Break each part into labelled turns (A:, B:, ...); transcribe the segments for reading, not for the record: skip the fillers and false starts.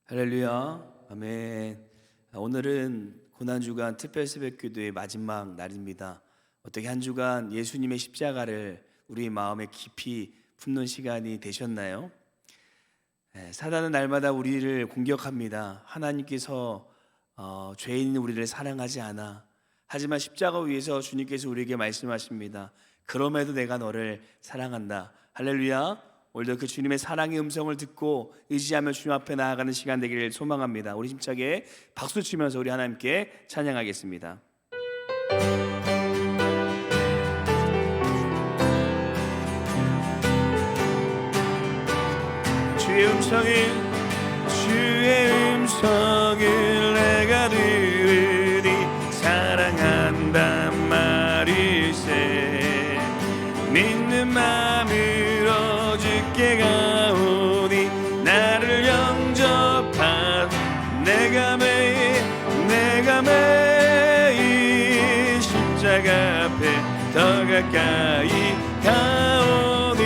A: 할렐루야, 아멘. 오늘은 고난주간 특별새벽기도의 마지막 날입니다. 어떻게 한 주간 예수님의 십자가를 우리 마음에 깊이 품는 시간이 되셨나요? 사단은 날마다 우리를 공격합니다. 하나님께서 죄인인 우리를 사랑하지 않아. 하지만 십자가 위에서 주님께서 우리에게 말씀하십니다. 그럼에도 내가 너를 사랑한다. 할렐루야. 오늘도 그 주님의 사랑의 음성을 듣고 의지하며 주님 앞에 나아가는 시간 되기를 소망합니다. 우리 힘차게 박수 치면서 우리 하나님께 찬양하겠습니다. 주의 음성을 내가 들으니 사랑한단 말일세. 믿는 마음으로 주께 가오니 나를 영접한 내가 매일 십자가 앞에 더 가까이 가오니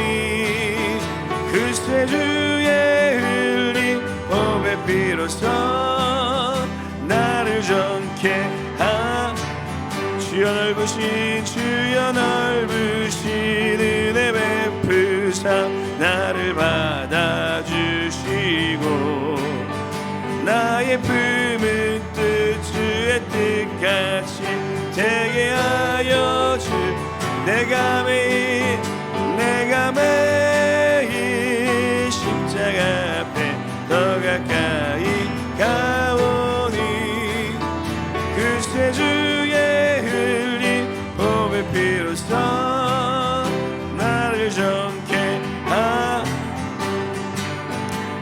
A: 글쎄 주의 흘린 보배 피로써 나를 정케 하. 주여 넓으신 은혜 베푸사 나를 받아주시고 나의 품은 뜻 주의 뜻같이 되게 하여 주. 내가 매일 십자가 앞에 더 가까이 가오니 글쎄 주의 흘린 보배 피로써 나를 정케 하.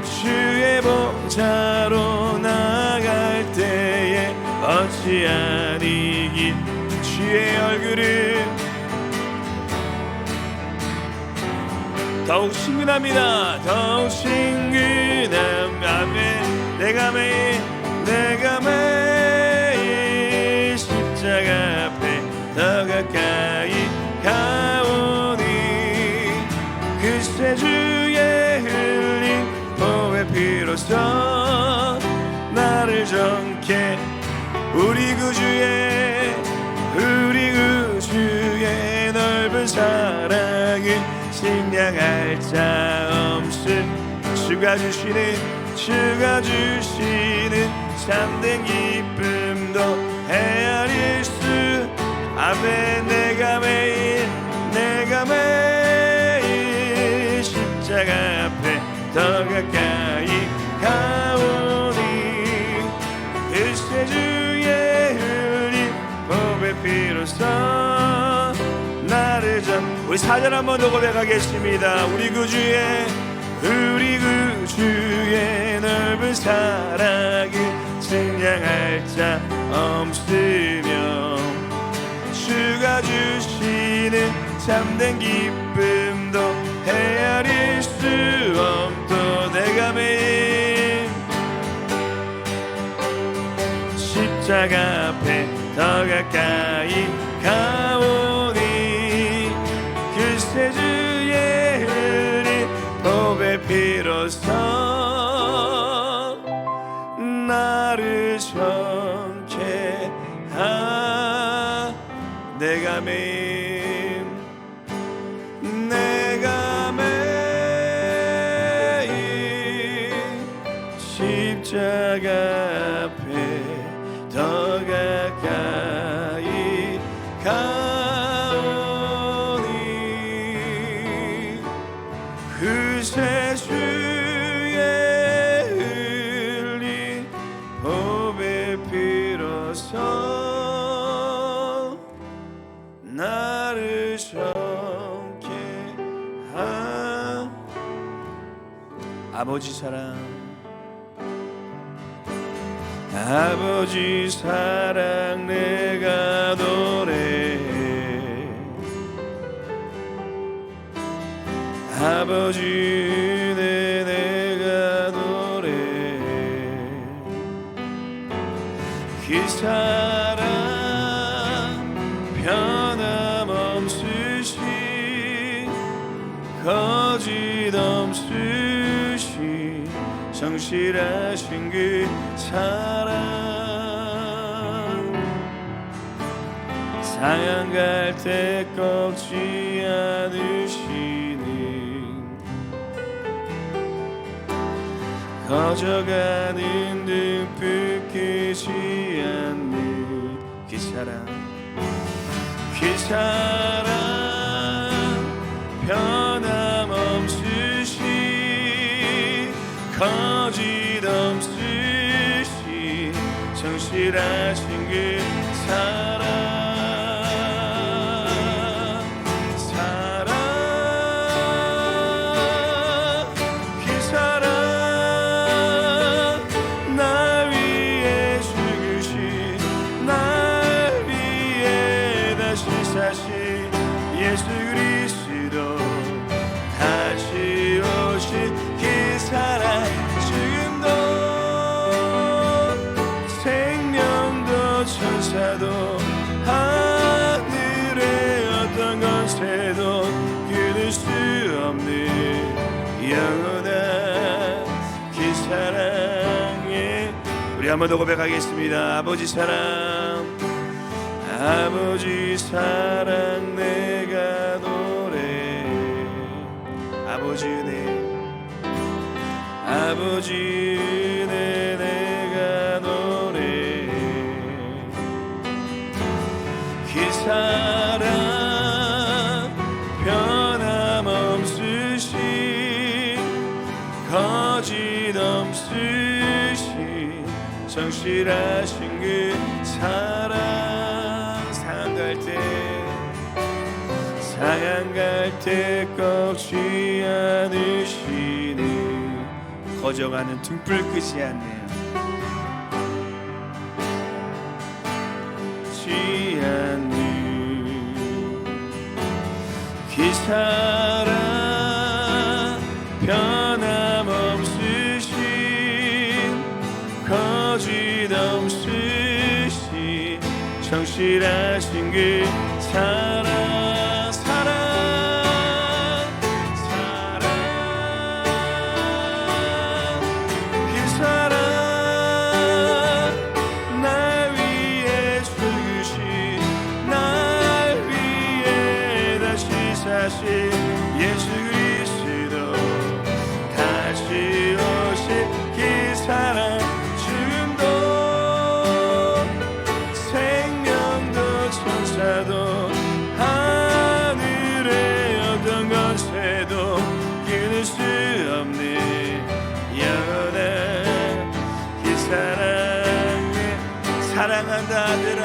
A: 주의 보좌로 나아갈 때에 어찌하리기 주의 얼굴을 더욱 친근합니다. 더욱 친근함. 아멘. 내가 매일 십자가 앞에 더 가까이 가오니 글쎄 주의 흘린 보배 피로써 나를 정케. 우리 구주의 넓은 사랑을 심량할 자 없음. 주가 주시는 참된 기쁨도 헤아릴 수. 아멘. 내가 매일 십자가 앞에 더 가까이 가오니 글쎄 주의 흘린 보배 피로써 나를 우리 4절 한번 더 고백하겠습니다. 우리 구주의 넓은 사랑을 증량할 자 없으며 주가 주시는 참된 기쁨도 헤아릴 수 없도 내가 매일 십자가 앞에 더 가까이 가오니 글쎄 주의 흘린 보배 피로써 나를 정케 하. 내가 매일 십자가 앞에 더 가까이 가오니 글쎄 주의 흘린 보배 피로써 나를 정케 하. 아버지 사랑 내가 노래해. 아버지 은혜 내가 노래해. 그 사랑 변함없으신 거짓 없으신 성실하신 그 사랑 상한 갈 때 꺾지 않으시는 꺼져가는 등불 끄지 않는 그 사랑 변함없으시 거짓 없으시 성실하신 그 사랑 그 사랑 날 위해 죽으신 날 위해 다시 사신 예수 그리스도 다시 오신 그 사랑 지금도 생명도 천사도 하늘의 어떤 권세도 끊을 수 없는 영원한 그 사랑에 우리 한 번 더 고백하겠습니다. 아버지 사랑 아버지 사랑 내가 노래 아버지 은혜 내가 노래 그 사랑 변함없으신 거짓 없으신 성실하신 그 사랑 상한 갈 때 꺾지 않으시는 거져가는 등불 끄지 않네요. 지 않는 그 사랑 변함없으신 거짓 없으신 성실하신 그 사랑 예수 그리스도 다시 오실 그 사랑 지금도 생명도 천사도 하늘의 어떤 권세도 끊을 수 없는 영원한 그 사랑에 사랑한다 아들아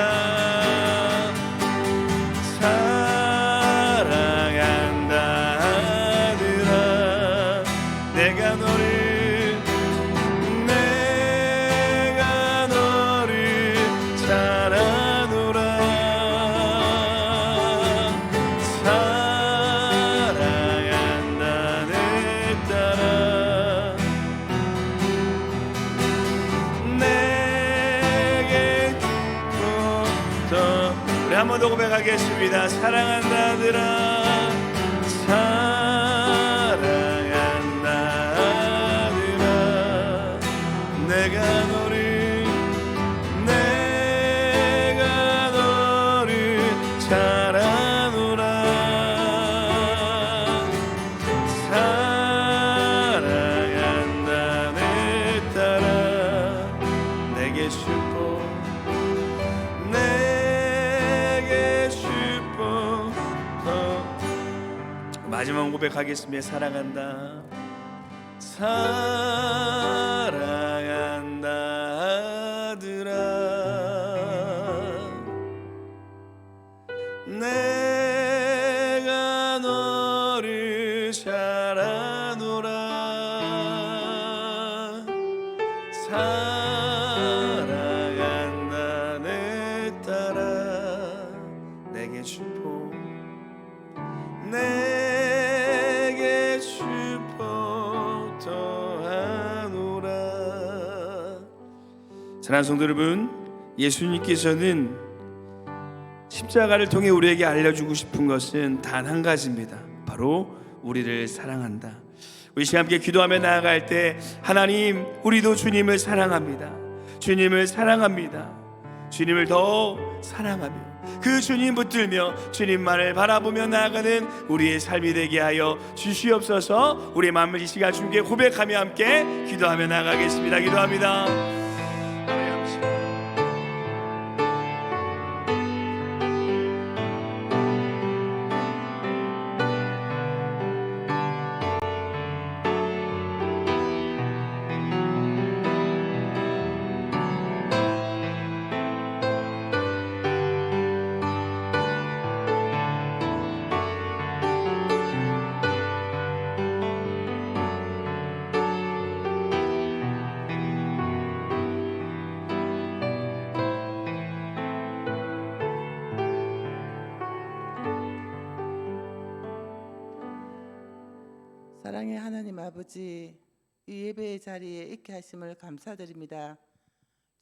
A: 한 번 더 고백하겠습니다. 사랑한다 아들아 사랑한다 아들아 내가 너를 잘 아노라 사랑한다 내 딸아 내게 슈퍼 마지막 고백하겠습니다. 사랑한다 사랑한다 아들아 내가 너를 잘 아노라 사랑한다 내 딸아 내게 축복 내게 축복 더하노라. 사랑하는 성도 여러분, 예수님께서는 십자가를 통해 우리에게 알려주고 싶은 것은 단 한 가지입니다. 바로 우리를 사랑한다. 우리 시간 함께 기도하며 나아갈 때 하나님, 우리도 주님을 사랑합니다. 주님을 사랑합니다. 주님을 더 사랑하며 그 주님 붙들며 주님만을 바라보며 나아가는 우리의 삶이 되게 하여 주시옵소서. 우리 마음을 이 시간 주님께 고백하며 함께 기도하며 나아가겠습니다. 기도합니다.
B: 사랑의 하나님 아버지, 이 예배의 자리에 있게 하심을 감사드립니다.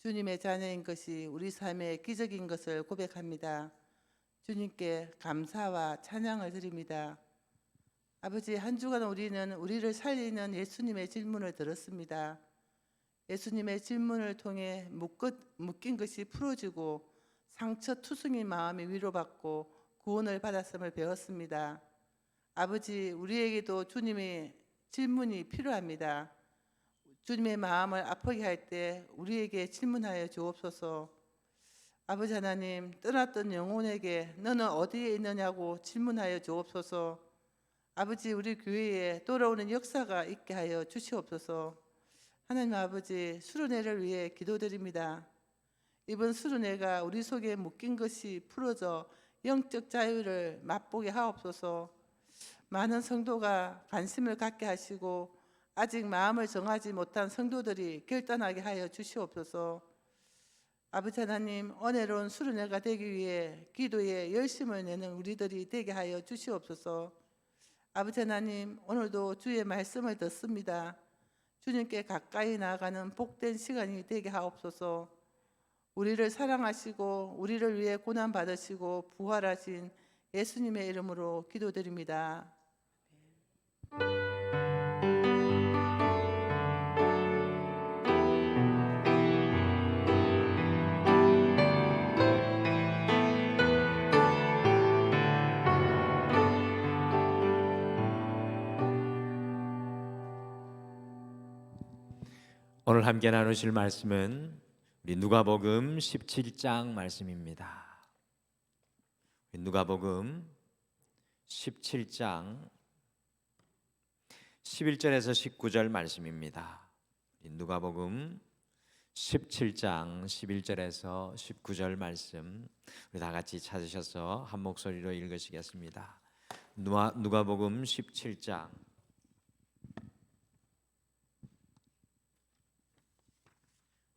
B: 주님의 자녀인 것이 우리 삶의 기적인 것을 고백합니다. 주님께 감사와 찬양을 드립니다. 아버지, 한 주간 우리는 우리를 살리는 예수님의 질문을 들었습니다. 예수님의 질문을 통해 묶인 것이 풀어지고 상처투성인 마음이 위로받고 구원을 받았음을 배웠습니다. 아버지, 우리에게도 주님의 질문이 필요합니다. 주님의 마음을 아프게 할 때 우리에게 질문하여 주옵소서. 아버지 하나님, 떠났던 영혼에게 너는 어디에 있느냐고 질문하여 주옵소서. 아버지, 우리 교회에 돌아오는 역사가 있게 하여 주시옵소서. 하나님 아버지, 수련회를 위해 기도드립니다. 이번 수련회가 우리 속에 묶인 것이 풀어져 영적 자유를 맛보게 하옵소서. 많은 성도가 관심을 갖게 하시고 아직 마음을 정하지 못한 성도들이 결단하게 하여 주시옵소서. 아버지 하나님, 은혜로운 수련회가 되기 위해 기도에 열심을 내는 우리들이 되게 하여 주시옵소서. 아버지 하나님, 오늘도 주의 말씀을 듣습니다. 주님께 가까이 나아가는 복된 시간이 되게 하옵소서. 우리를 사랑하시고 우리를 위해 고난받으시고 부활하신 예수님의 이름으로 기도드립니다.
C: 오늘 함께 나누실 말씀은 우리 누가복음 17장 말씀입니다. 누가복음 17장 11절에서 19절 말씀입니다. 누가복음 17장 11절에서 19절 말씀 우리 다 같이 찾으셔서 한 목소리로 읽으시겠습니다. 누가복음 17장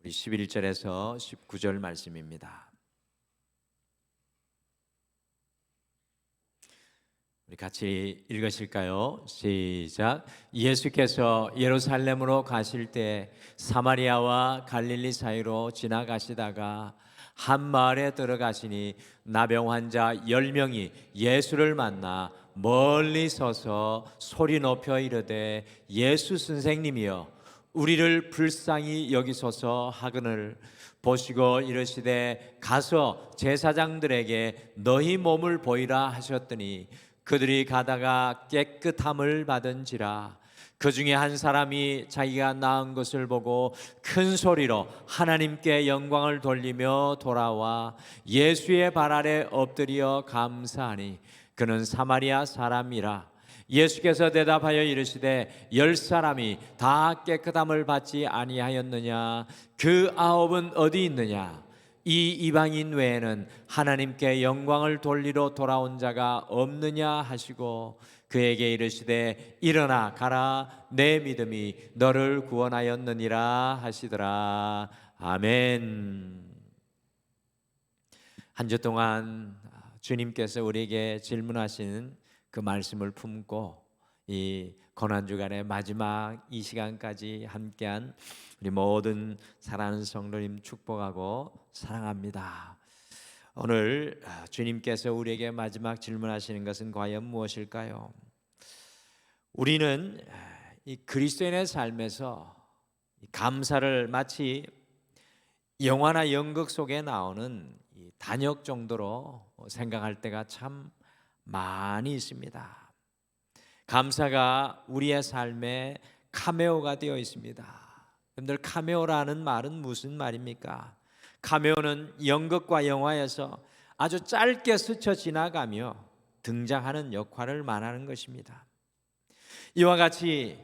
C: 우리 11절에서 19절 말씀입니다. 우리 같이 읽으실까요? 시작. 예수께서 예루살렘으로 가실 때 사마리아와 갈릴리 사이로 지나가시다가 한 마을에 들어가시니 나병 환자 10명이 예수를 만나 멀리 서서 소리 높여 이르되 예수 선생님이여 우리를 불쌍히 여기소서 하거늘 보시고 이르시되 가서 제사장들에게 너희 몸을 보이라 하셨더니 그들이 가다가 깨끗함을 받은지라. 그 중에 한 사람이 자기가 나은 것을 보고 큰 소리로 하나님께 영광을 돌리며 돌아와 예수의 발 아래 엎드려 감사하니 그는 사마리아 사람이라. 예수께서 대답하여 이르시되 10사람이 다 깨끗함을 받지 아니하였느냐? 그 9은 어디 있느냐? 이 이방인 외에는 하나님께 영광을 돌리러 돌아온 자가 없느냐 하시고 그에게 이르시되 일어나 가라 내 믿음이 너를 구원하였느니라 하시더라. 아멘. 한 주 동안 주님께서 우리에게 질문하신 그 말씀을 품고 이 고난주간의 마지막 이 시간까지 함께한 우리 모든 사랑하는 성도님 축복하고 사랑합니다. 오늘 주님께서 우리에게 마지막 질문하시는 것은 과연 무엇일까요? 우리는 이 그리스도인의 삶에서 이 감사를 마치 영화나 연극 속에 나오는 이 단역 정도로 생각할 때가 참 많이 있습니다. 감사가 우리의 삶에 카메오가 되어 있습니다. 여러분들, 카메오라는 말은 무슨 말입니까? 카메오는 연극과 영화에서 아주 짧게 스쳐 지나가며 등장하는 역할을 말하는 것입니다. 이와 같이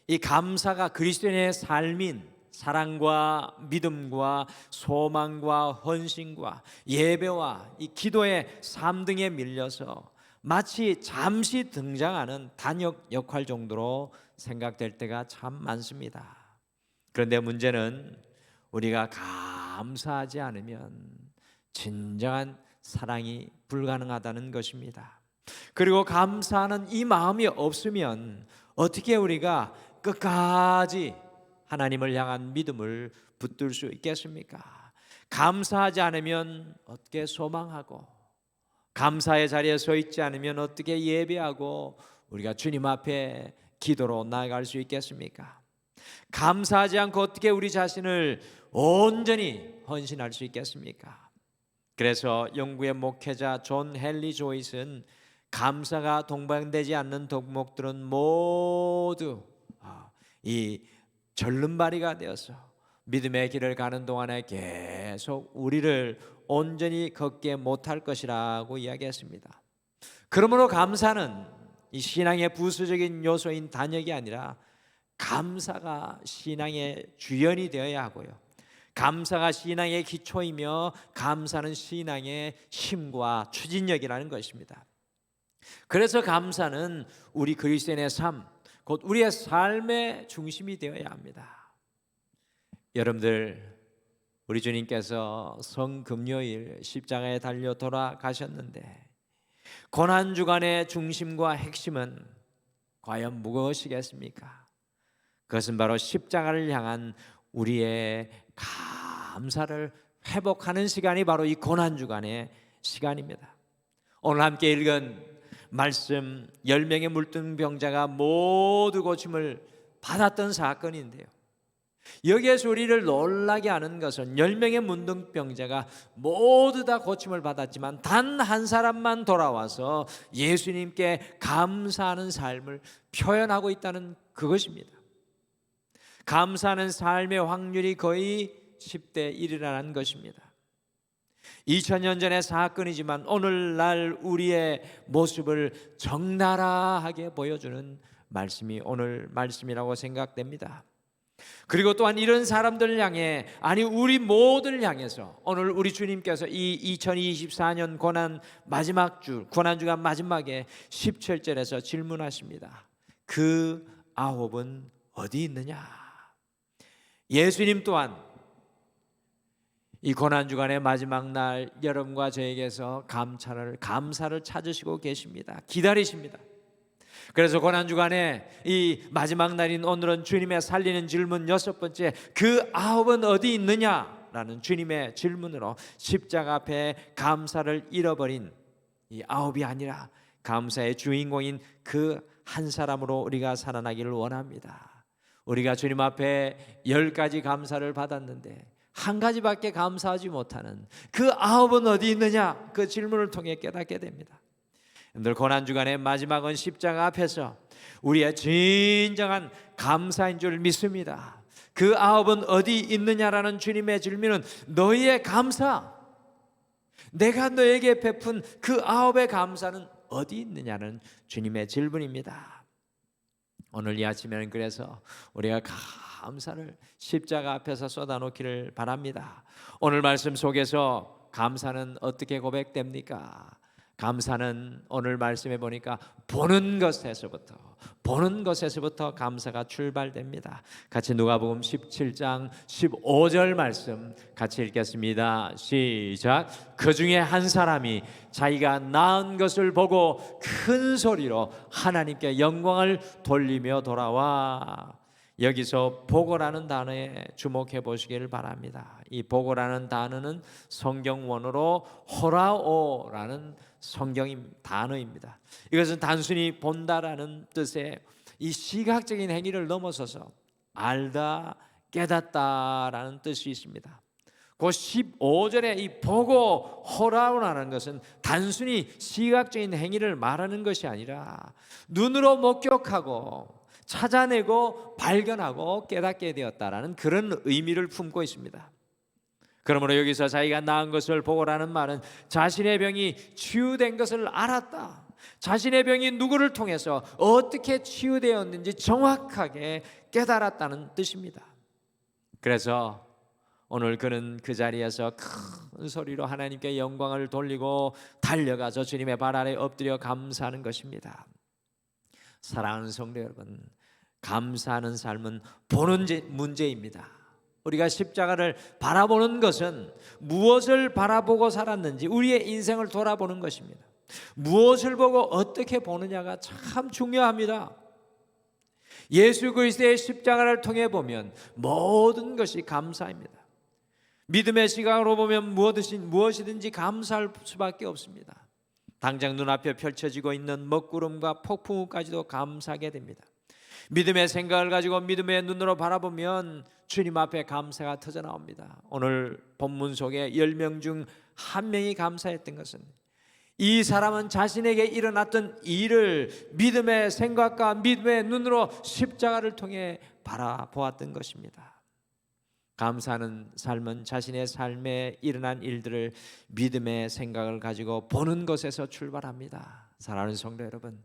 C: 이 감사가 그리스도인의 삶인 사랑과 믿음과 소망과 헌신과 예배와 이 기도의 3등에 밀려서 마치 잠시 등장하는 단역 역할 정도로 생각될 때가 참 많습니다. 그런데 문제는 우리가 감사하지 않으면 진정한 사랑이 불가능하다는 것입니다. 그리고 감사하는 이 마음이 없으면 어떻게 우리가 끝까지 하나님을 향한 믿음을 붙들 수 있겠습니까? 감사하지 않으면 어떻게 소망하고, 감사의 자리에 서 있지 않으면 어떻게 예배하고 우리가 주님 앞에 기도로 나아갈 수 있겠습니까? 감사하지 않고 어떻게 우리 자신을 온전히 헌신할 수 있겠습니까? 그래서 영국의 목회자 존 헨리 조이스는 감사가 동반되지 않는 덕목들은 모두 이 절름발이가 되어서 믿음의 길을 가는 동안에 계속 우리를 온전히 걷게 못할 것이라고 이야기했습니다. 그러므로 감사는 이 신앙의 부수적인 요소인 단역이 아니라 감사가 신앙의 주연이 되어야 하고요, 감사가 신앙의 기초이며 감사는 신앙의 힘과 추진력이라는 것입니다. 그래서 감사는 우리 그리스도인의 삶, 곧 우리의 삶의 중심이 되어야 합니다. 여러분들, 우리 주님께서 성금요일 십자가에 달려 돌아가셨는데 고난주간의 중심과 핵심은 과연 무엇이겠습니까? 그것은 바로 십자가를 향한 우리의 감사를 회복하는 시간이 바로 이 고난주간의 시간입니다. 오늘 함께 읽은 말씀, 10명의 물등병자가 모두 고침을 받았던 사건인데요, 여기에서 우리를 놀라게 하는 것은 10명의 문둥병자가 모두 다 고침을 받았지만 단 한 사람만 돌아와서 예수님께 감사하는 삶을 표현하고 있다는 그것입니다. 감사하는 삶의 확률이 거의 10대 1이라는 것입니다. 2000년 전의 사건이지만 오늘날 우리의 모습을 적나라하게 보여주는 말씀이 오늘 말씀이라고 생각됩니다. 그리고 또한 이런 사람들을 향해, 아니 우리 모두를 향해서 오늘 우리 주님께서 이 2024년 고난 마지막 주, 고난주간 마지막에 17절에서 질문하십니다. 그 아홉은 어디 있느냐? 예수님 또한 이 고난주간의 마지막 날 여러분과 저에게서 감사를 찾으시고 계십니다. 기다리십니다. 그래서 고난주간에 이 마지막 날인 오늘은 주님의 살리는 질문 6번째, 그 아홉은 어디 있느냐라는 주님의 질문으로 십자가 앞에 감사를 잃어버린 이 아홉이 아니라 감사의 주인공인 그 한 사람으로 우리가 살아나기를 원합니다. 우리가 주님 앞에 10가지 감사를 받았는데 한 가지밖에 감사하지 못하는 그 아홉은 어디 있느냐, 그 질문을 통해 깨닫게 됩니다. 여러분들, 고난주간의 마지막은 십자가 앞에서 우리의 진정한 감사인 줄 믿습니다. 그 아홉은 어디 있느냐라는 주님의 질문은 너희의 감사, 내가 너에게 베푼 그 아홉의 감사는 어디 있느냐는 주님의 질문입니다. 오늘 이 아침에는 그래서 우리가 감사를 십자가 앞에서 쏟아놓기를 바랍니다. 오늘 말씀 속에서 감사는 어떻게 고백됩니까? 감사는 오늘 말씀해 보니까 보는 것에서부터 감사가 출발됩니다. 같이 누가복음 17장 15절 말씀 같이 읽겠습니다. 시작. 그 중에 한 사람이 자기가 낳은 것을 보고 큰 소리로 하나님께 영광을 돌리며 돌아와. 여기서 보고라는 단어에 주목해 보시기를 바랍니다. 이 보고라는 단어는 성경 원어로 호라오라는 성경 단어입니다. 이것은 단순히 본다라는 뜻의 이 시각적인 행위를 넘어서서 알다 깨닫다라는 뜻이 있습니다. 그 15절에 이 보고 호라라는 것은 단순히 시각적인 행위를 말하는 것이 아니라 눈으로 목격하고 찾아내고 발견하고 깨닫게 되었다라는 그런 의미를 품고 있습니다. 그러므로 여기서 자기가 나은 것을 보고라는 말은 자신의 병이 치유된 것을 알았다, 자신의 병이 누구를 통해서 어떻게 치유되었는지 정확하게 깨달았다는 뜻입니다. 그래서 오늘 그는 그 자리에서 큰 소리로 하나님께 영광을 돌리고 달려가서 주님의 발 아래 엎드려 감사하는 것입니다. 사랑하는 성도 여러분, 감사하는 삶은 보는 문제입니다. 우리가 십자가를 바라보는 것은 무엇을 바라보고 살았는지 우리의 인생을 돌아보는 것입니다. 무엇을 보고 어떻게 보느냐가 참 중요합니다. 예수 그리스도의 십자가를 통해 보면 모든 것이 감사입니다. 믿음의 시각으로 보면 무엇이든지 감사할 수밖에 없습니다. 당장 눈앞에 펼쳐지고 있는 먹구름과 폭풍우까지도 감사하게 됩니다. 믿음의 생각을 가지고 믿음의 눈으로 바라보면 주님 앞에 감사가 터져나옵니다. 오늘 본문 속에 10명 중 1명이 감사했던 것은 이 사람은 자신에게 일어났던 일을 믿음의 생각과 믿음의 눈으로 십자가를 통해 바라보았던 것입니다. 감사하는 삶은 자신의 삶에 일어난 일들을 믿음의 생각을 가지고 보는 것에서 출발합니다. 사랑하는 성도 여러분,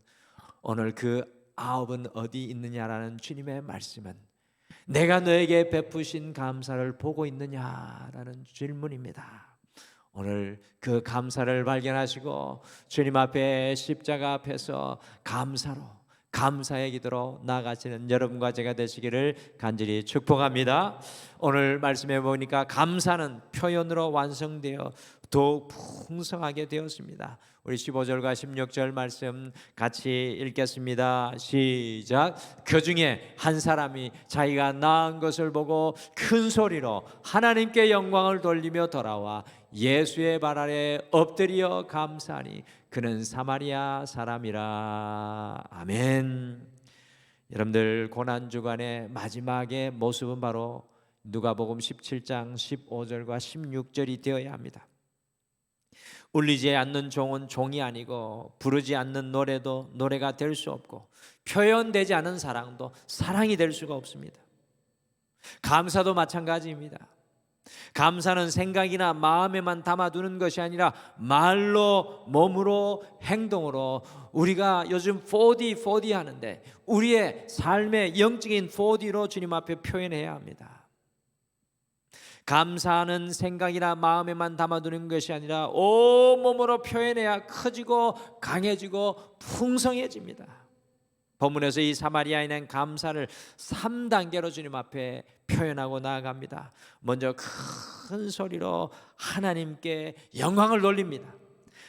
C: 오늘 그 9은 어디 있느냐라는 주님의 말씀은 내가 너에게 베푸신 감사를 보고 있느냐라는 질문입니다. 오늘 그 감사를 발견하시고 주님 앞에 십자가 앞에서 감사의 기도로 나아가시는 여러분과 제가 되시기를 간절히 축복합니다. 오늘 말씀해 보니까 감사는 표현으로 완성되어 더욱 풍성하게 되었습니다. 우리 15절과 16절 말씀 같이 읽겠습니다. 시작. 그 중에 한 사람이 자기가 낳은 것을 보고 큰 소리로 하나님께 영광을 돌리며 돌아와 예수의 발 아래 엎드려 감사하니 그는 사마리아 사람이라. 아멘. 여러분들, 고난주간의 마지막의 모습은 바로 누가복음 17장 15절과 16절이 되어야 합니다. 울리지 않는 종은 종이 아니고 부르지 않는 노래도 노래가 될 수 없고 표현되지 않은 사랑도 사랑이 될 수가 없습니다. 감사도 마찬가지입니다. 감사는 생각이나 마음에만 담아두는 것이 아니라 말로, 몸으로, 행동으로 우리가 요즘 4D 하는데 우리의 삶의 영적인 4D로 주님 앞에 표현해야 합니다. 감사하는 생각이나 마음에만 담아두는 것이 아니라 온몸으로 표현해야 커지고 강해지고 풍성해집니다. 본문에서 이 사마리아인은 감사를 3단계로 주님 앞에 표현하고 나아갑니다. 먼저 큰 소리로 하나님께 영광을 돌립니다.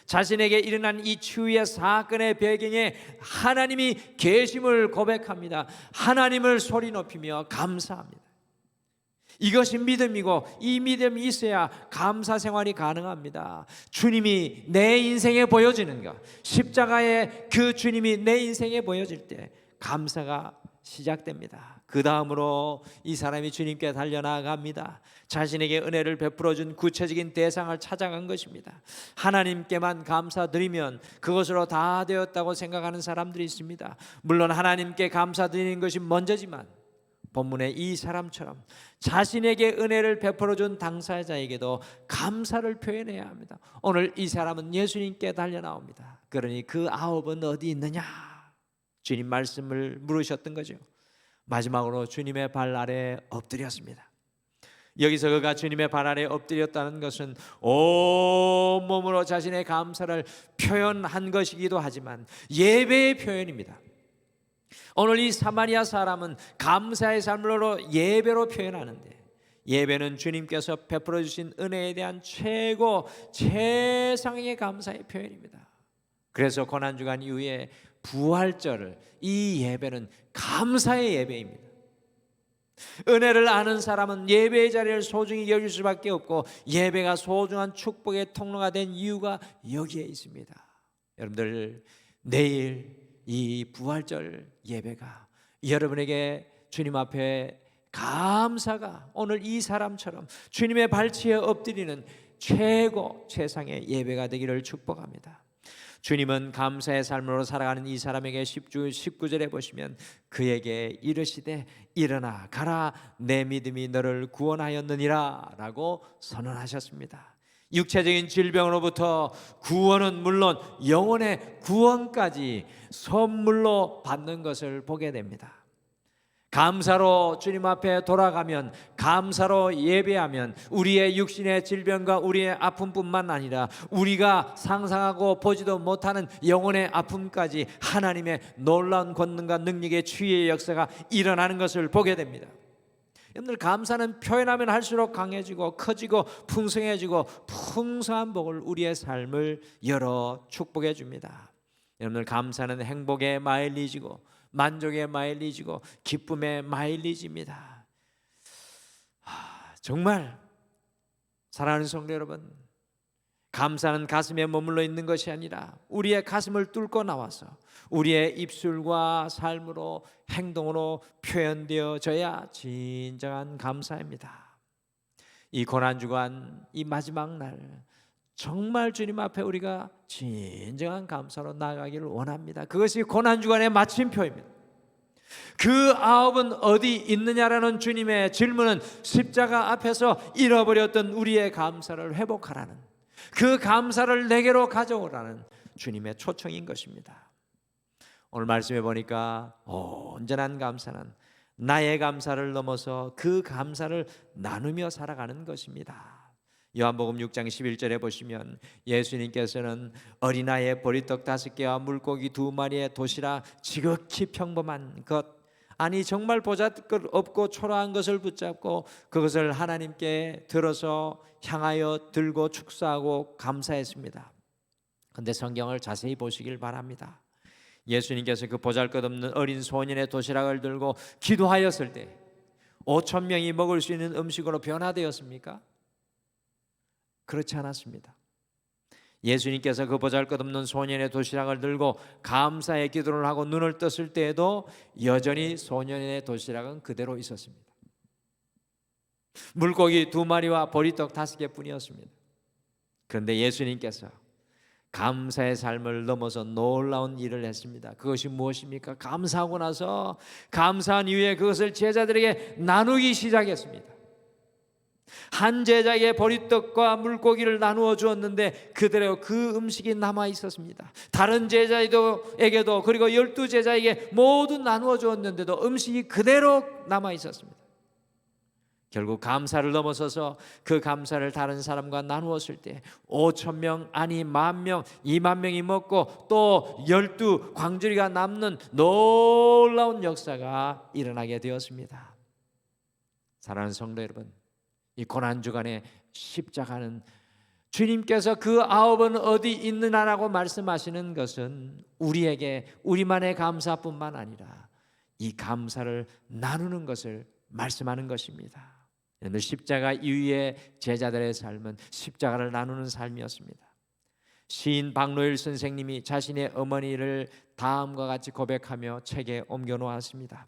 C: 자신에게 일어난 이 치유의 사건의 배경에 하나님이 계심을 고백합니다. 하나님을 소리 높이며 감사합니다. 이것이 믿음이고 이 믿음이 있어야 감사 생활이 가능합니다. 주님이 내 인생에 보여지는 것, 십자가의 그 주님이 내 인생에 보여질 때 감사가 시작됩니다. 그 다음으로 이 사람이 주님께 달려나갑니다. 자신에게 은혜를 베풀어준 구체적인 대상을 찾아간 것입니다. 하나님께만 감사드리면 그것으로 다 되었다고 생각하는 사람들이 있습니다. 물론 하나님께 감사드리는 것이 먼저지만 본문의 이 사람처럼 자신에게 은혜를 베풀어준 당사자에게도 감사를 표현해야 합니다. 오늘 이 사람은 예수님께 달려나옵니다. 그러니 그 9은 어디 있느냐? 주님 말씀을 물으셨던 거죠. 마지막으로 주님의 발 아래 엎드렸습니다. 여기서 그가 주님의 발 아래 엎드렸다는 것은 온몸으로 자신의 감사를 표현한 것이기도 하지만 예배의 표현입니다. 오늘 이 사마리아 사람은 감사의 삶으로 예배로 표현하는데, 예배는 주님께서 베풀어 주신 은혜에 대한 최상의 감사의 표현입니다. 그래서 고난주간 이후에 부활절, 이 예배는 감사의 예배입니다. 은혜를 아는 사람은 예배의 자리를 소중히 여길 수밖에 없고 예배가 소중한 축복의 통로가 된 이유가 여기에 있습니다. 여러분들, 내일 이 부활절 예배가 여러분에게 주님 앞에 감사가 오늘 이 사람처럼 주님의 발치에 엎드리는 최상의 예배가 되기를 축복합니다. 주님은 감사의 삶으로 살아가는 이 사람에게 19절에 보시면 그에게 이르시되 일어나 가라 내 믿음이 너를 구원하였느니라 라고 선언하셨습니다. 육체적인 질병으로부터 구원은 물론 영혼의 구원까지 선물로 받는 것을 보게 됩니다. 감사로 주님 앞에 돌아가면, 감사로 예배하면 우리의 육신의 질병과 우리의 아픔뿐만 아니라 우리가 상상하고 보지도 못하는 영혼의 아픔까지 하나님의 놀라운 권능과 능력의 치유의 역사가 일어나는 것을 보게 됩니다. 여러분들, 감사는 표현하면 할수록 강해지고 커지고 풍성해지고 풍성한 복을 우리의 삶을 열어 축복해 줍니다. 여러분들, 감사는 행복의 마일리지고 만족의 마일리지고 기쁨의 마일리지입니다. 정말 사랑하는 성도 여러분, 감사는 가슴에 머물러 있는 것이 아니라 우리의 가슴을 뚫고 나와서 우리의 입술과 삶으로 행동으로 표현되어져야 진정한 감사입니다. 이 고난주간, 이 마지막 날 정말 주님 앞에 우리가 진정한 감사로 나아가기를 원합니다. 그것이 고난주간의 마침표입니다. 그 아홉은 어디 있느냐라는 주님의 질문은 십자가 앞에서 잃어버렸던 우리의 감사를 회복하라는, 그 감사를 내게로 가져오라는 주님의 초청인 것입니다. 오늘 말씀해 보니까 온전한 감사는 나의 감사를 넘어서 그 감사를 나누며 살아가는 것입니다. 요한복음 6장 11절에 보시면 예수님께서는 어린아이의 보리떡 5개와 물고기 2마리의 도시락, 지극히 평범한 것, 아니 정말 보잘것 없고 초라한 것을 붙잡고 그것을 하나님께 들어서 향하여 들고 축사하고 감사했습니다. 그런데 성경을 자세히 보시길 바랍니다. 예수님께서 그 보잘것없는 어린 소년의 도시락을 들고 기도하였을 때 5천 명이 먹을 수 있는 음식으로 변화되었습니까? 그렇지 않았습니다. 예수님께서 그 보잘것없는 소년의 도시락을 들고 감사의 기도를 하고 눈을 떴을 때에도 여전히 소년의 도시락은 그대로 있었습니다. 물고기 2마리와 보리떡 5개뿐이었습니다. 그런데 예수님께서 감사의 삶을 넘어서 놀라운 일을 했습니다. 그것이 무엇입니까? 감사하고 나서 감사한 이후에 그것을 제자들에게 나누기 시작했습니다. 한 제자에게 보리떡과 물고기를 나누어 주었는데 그대로 그 음식이 남아 있었습니다. 다른 제자에게도, 그리고 12제자에게 모두 나누어 주었는데도 음식이 그대로 남아 있었습니다. 결국 감사를 넘어서서 그 감사를 다른 사람과 나누었을 때 5천 명, 아니 10,000명, 20,000명이 먹고 또 12광주리가 남는 놀라운 역사가 일어나게 되었습니다. 사랑하는 성도 여러분, 이 고난주간의 십자가는 주님께서 그 9은 어디 있느냐라고 말씀하시는 것은 우리에게 우리만의 감사뿐만 아니라 이 감사를 나누는 것을 말씀하는 것입니다. 십자가 이후의 제자들의 삶은 십자가를 나누는 삶이었습니다. 시인 박노일 선생님이 자신의 어머니를 다음과 같이 고백하며 책에 옮겨 놓았습니다.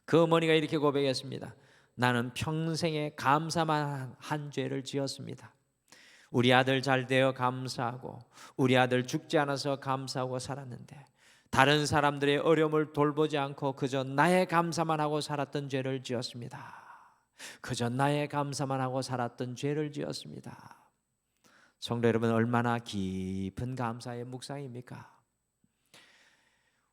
C: 그 어머니가 이렇게 고백했습니다. 나는 평생에 감사만 한 죄를 지었습니다. 우리 아들 잘 되어 감사하고 우리 아들 죽지 않아서 감사하고 살았는데 다른 사람들의 어려움을 돌보지 않고 그저 나의 감사만 하고 살았던 죄를 지었습니다. 그저 나의 감사만 하고 살았던 죄를 지었습니다. 성도 여러분, 얼마나 깊은 감사의 묵상입니까?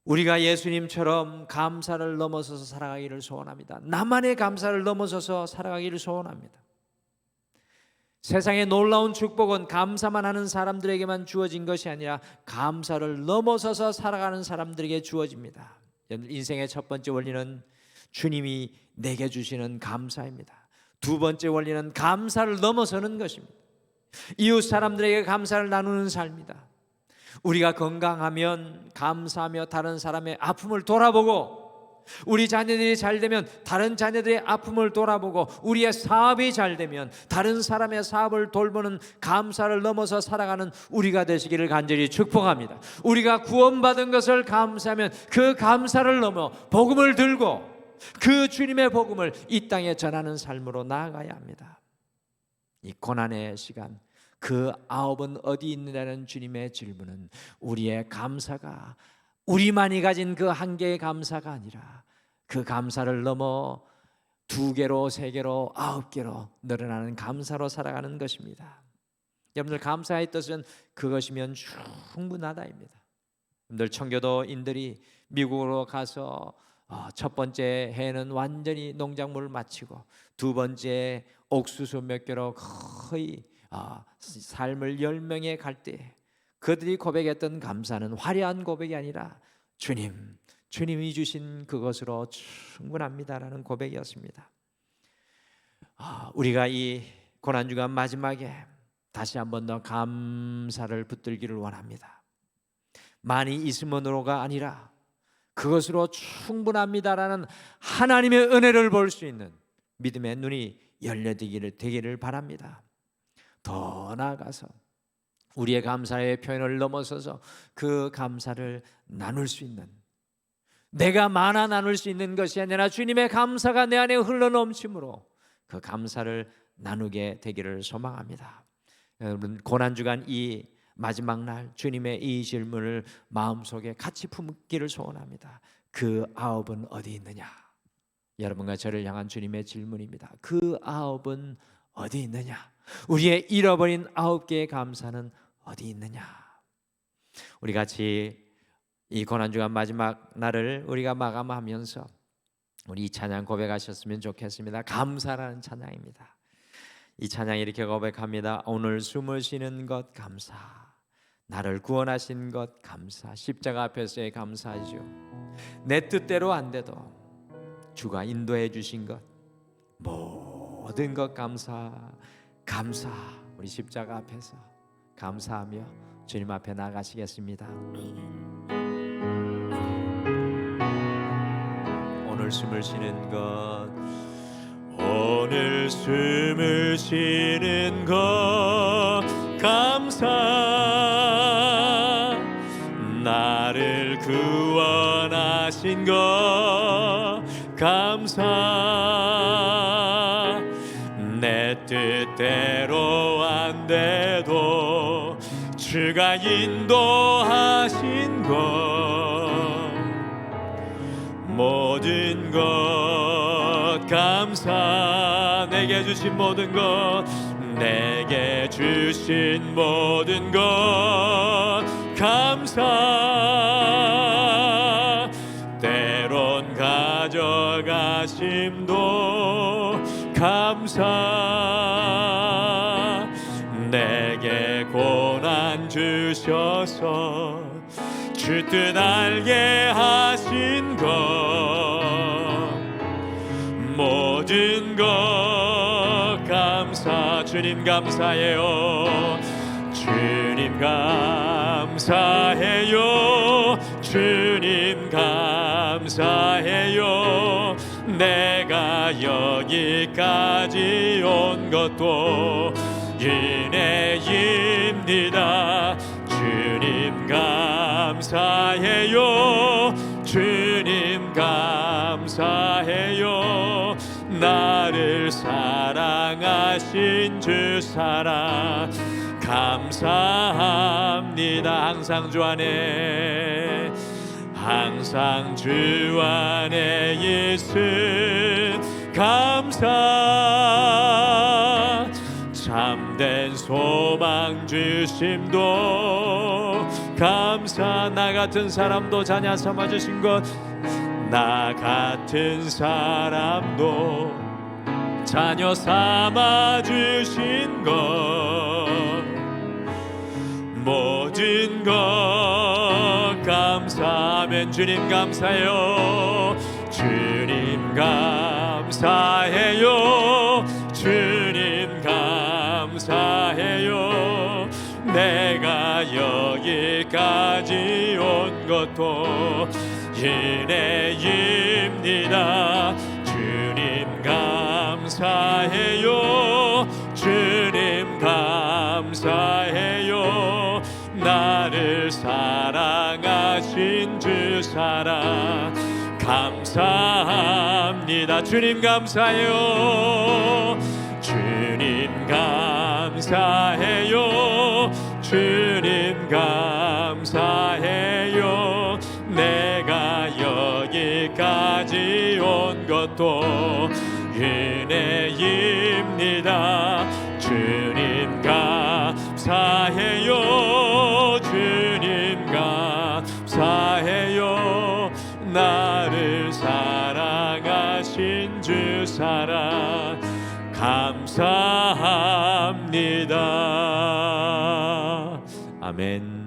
C: 우리가 예수님처럼 감사를 넘어서서 살아가기를 소원합니다. 나만의 감사를 넘어서서 살아가기를 소원합니다. 세상의 놀라운 축복은 감사만 하는 사람들에게만 주어진 것이 아니라 감사를 넘어서서 살아가는 사람들에게 주어집니다. 인생의 첫 번째 원리는 주님이 내게 주시는 감사입니다. 두 번째 원리는 감사를 넘어서는 것입니다. 이웃 사람들에게 감사를 나누는 삶이다. 우리가 건강하면 감사하며 다른 사람의 아픔을 돌아보고 우리 자녀들이 잘 되면 다른 자녀들의 아픔을 돌아보고, 우리의 사업이 잘 되면 다른 사람의 사업을 돌보는 감사를 넘어서 살아가는 우리가 되시기를 간절히 축복합니다. 우리가 구원받은 것을 감사하면 그 감사를 넘어 복음을 들고 그 주님의 복음을 이 땅에 전하는 삶으로 나아가야 합니다. 이 고난의 시간, 그 아홉은 어디 있느냐는 주님의 질문은 우리의 감사가, 우리만이 가진 그 한 개의 감사가 아니라 그 감사를 넘어 2개로, 3개로, 9개로 늘어나는 감사로 살아가는 것입니다. 여러분들, 감사의 뜻은 그것이면 충분하다입니다. 여러분들, 청교도인들이 미국으로 가서 첫 번째 해는 완전히 농작물을 마치고, 두 번째 옥수수 몇 개로 거의 삶을 열명해 갈 때 그들이 고백했던 감사는 화려한 고백이 아니라 주님이 주신 그것으로 충분합니다라는 고백이었습니다. 우리가 이 고난주간 마지막에 다시 한 번 더 감사를 붙들기를 원합니다. 많이 있음으로가 아니라 그것으로 충분합니다라는 하나님의 은혜를 볼 수 있는 믿음의 눈이 열려지기를 바랍니다. 더 나아가서 우리의 감사의 표현을 넘어서서 그 감사를 나눌 수 있는, 내가 많아 나눌 수 있는 것이 아니라 주님의 감사가 내 안에 흘러넘침으로 그 감사를 나누게 되기를 소망합니다. 여러분, 고난주간 이 마지막 날 주님의 이 질문을 마음속에 같이 품기를 소원합니다. 그 아홉은 어디 있느냐? 여러분과 저를 향한 주님의 질문입니다. 그 아홉은 어디 있느냐? 우리의 잃어버린 9개의 감사는 어디 있느냐? 우리 같이 이 고난주간 마지막 날을 우리가 마감하면서 우리 이 찬양 고백하셨으면 좋겠습니다. 감사라는 찬양입니다. 이 찬양이 이렇게 고백합니다. 오늘 숨을 쉬는 것 감사, 나를 구원하신 것 감사, 십자가 앞에서의 감사하죠. 내 뜻대로 안 돼도 주가 인도해 주신 것, 모든 것 감사. 우리 십자가 앞에서 감사하며 주님 앞에 나가시겠습니다. 오늘 숨을 쉬는 것, 오늘 숨을 쉬는 것 감사, 나를 구원하신 것 감사, 내 뜻대로 안 돼도 주가 인도하신 것, 모든 것 감사, 내게 주신 모든 것, 내게 주신 모든 것 감사, 때론 가져가심도 감사, 내게 고난 주셔서 주 뜻 알게 하신 것, 모든 것 감사. 주님 감사해요. 주님 감사해요. 주님 감사해요. 내가 여기까지 온 것도 은혜입니다. 주님 감사해요. 주님 감사해요. 나를 사랑하신 주 사랑 감사합니다. 항상 주 안에, 항상 주 안에 예수 감사, 참된 소망 주심도 감사, 나 같은 사람도 자녀 삼아 주신 것, 나 같은 사람도 자녀 삼아 주신 것, 모든 것 감사하면 주님 감사해요. 주님 감사해요. 주님 감사해요. 내가 여기까지 온 것도 은혜입니다. 주님 감사해요. 주님 감사해요. 나를 사랑하신 주 사랑 감사합니다. 주님 감사해요. 주님 감사해요. 주님 감사해요. 내가 여기까지 온 것도 은혜입니다. 주님 감사해요. 주님 감사해요. 나를 사랑하신 주 사랑 감사합니다. 아멘.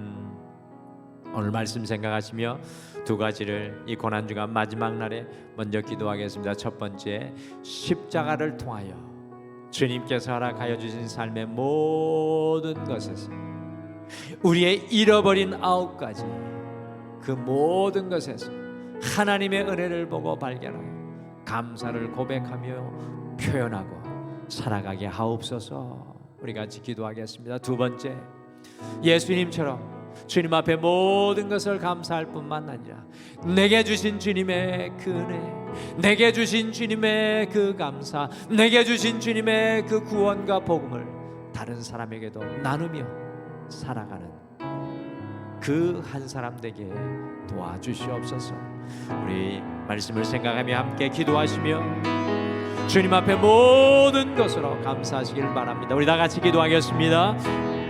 C: 오늘 말씀 생각하시며 두 가지를 이 고난주간 마지막 날에 먼저 기도하겠습니다. 첫 번째, 십자가를 통하여 주님께서 허락하여 주신 삶의 모든 것에서 우리의 잃어버린 9가지 그 모든 것에서 하나님의 은혜를 보고 발견하여 감사를 고백하며 표현하고 살아가게 하옵소서. 우리 같이 기도하겠습니다. 두 번째, 예수님처럼 주님 앞에 모든 것을 감사할 뿐만 아니라 내게 주신 주님의 그 은혜, 내게 주신 주님의 그 감사, 내게 주신 주님의 그 구원과 복음을 다른 사람에게도 나누며 살아가는 그 한 사람 되게 도와주시옵소서. 우리 말씀을 생각하며 함께 기도하시며 주님 앞에 모든 것으로 감사하시길 바랍니다. 우리 다 같이 기도하겠습니다.